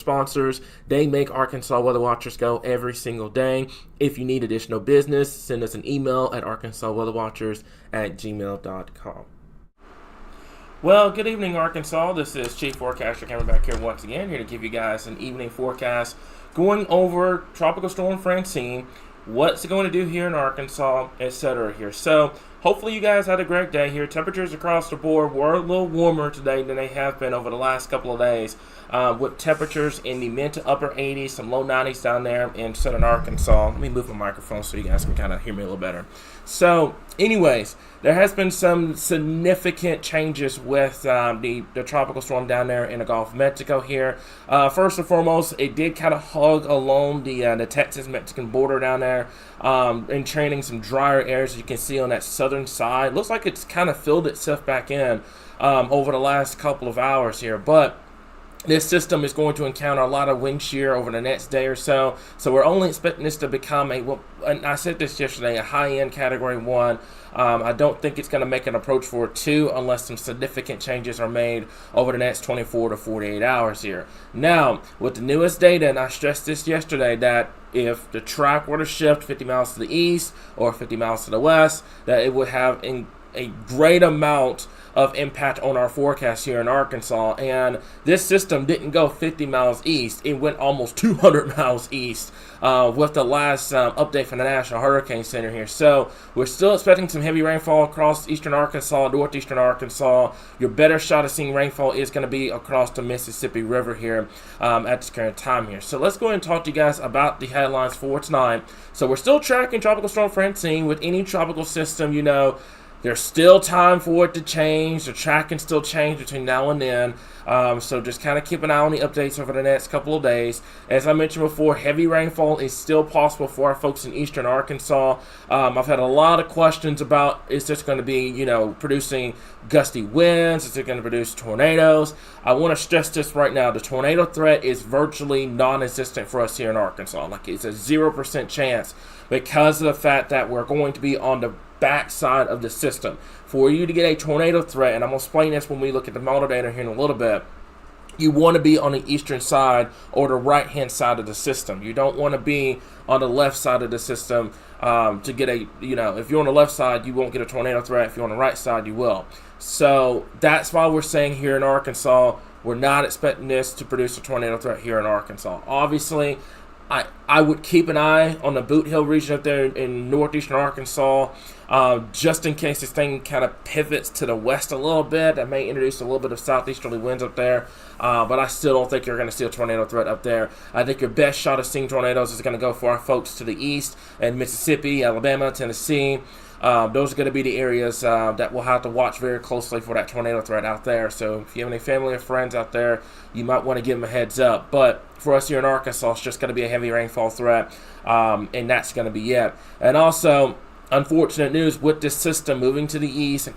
sponsors. They make Arkansas Weather Watchers go every single day. If you need additional business, send us an email at arkansasweatherwatchers@gmail.com. Well, good evening, Arkansas. This is Chief Forecaster coming back here once again, here to give you guys an evening forecast going over Tropical Storm Francine, what's it going to do here in Arkansas, etc. here. So hopefully you guys had a great day here. Temperatures across the board were a little warmer today than they have been over the last couple of days, with temperatures in the mid to upper 80s, some low 90s down there in southern Arkansas. Let me move my microphone so you guys can kind of hear me a little better. So anyways, there has been some significant changes with the tropical storm down there in the Gulf of Mexico here. First and foremost, it did kind of hug along the Texas-Mexican border down there, and training some drier areas, as you can see on that southern side. Looks like it's kind of filled itself back in over the last couple of hours here, but this system is going to encounter a lot of wind shear over the next day or so. So we're only expecting this to become and I said this yesterday, a high-end Category 1. I don't think it's going to make an approach for a 2 unless some significant changes are made over the next 24 to 48 hours here. Now, with the newest data, and I stressed this yesterday, that if the track were to shift 50 miles to the east or 50 miles to the west, that it would have a great amount of impact on our forecast here in Arkansas. And this system didn't go 50 miles east, it went almost 200 miles east with the last update from the National Hurricane Center here. So we're still expecting some heavy rainfall across eastern Arkansas, northeastern Arkansas. Your better shot of seeing rainfall is going to be across the Mississippi River here at this current time here. So let's go ahead and talk to you guys about the headlines for tonight. So we're still tracking Tropical Storm Francine. With any tropical system, you know, there's still time for it to change. The track can still change between now and then. So just kind of keep an eye on the updates over the next couple of days. As I mentioned before, heavy rainfall is still possible for our folks in eastern Arkansas. I've had a lot of questions about, is this going to be, you know, producing gusty winds? Is it going to produce tornadoes? I want to stress this right now. The tornado threat is virtually non-existent for us here in Arkansas. Like, it's a 0% chance because of the fact that we're going to be on the backside of the system. For you to get a tornado threat, and I'm going to explain this when we look at the model data here in a little bit, you want to be on the eastern side or the right-hand side of the system. You don't want to be on the left side of the system to get a, you know, if you're on the left side, you won't get a tornado threat. If you're on the right side, you will. So that's why we're saying here in Arkansas, we're not expecting this to produce a tornado threat here in Arkansas. Obviously, I would keep an eye on the Boot Hill region up there in northeastern Arkansas, just in case this thing kind of pivots to the west a little bit. That may introduce a little bit of southeasterly winds up there, but I still don't think you're going to see a tornado threat up there. I think your best shot of seeing tornadoes is going to go for our folks to the east and Mississippi, Alabama, Tennessee. Those are going to be the areas that we'll have to watch very closely for that tornado threat out there. So if you have any family or friends out there, you might want to give them a heads up. But for us here in Arkansas, it's just going to be a heavy rainfall threat, and that's going to be it. And also, unfortunate news with this system moving to the east and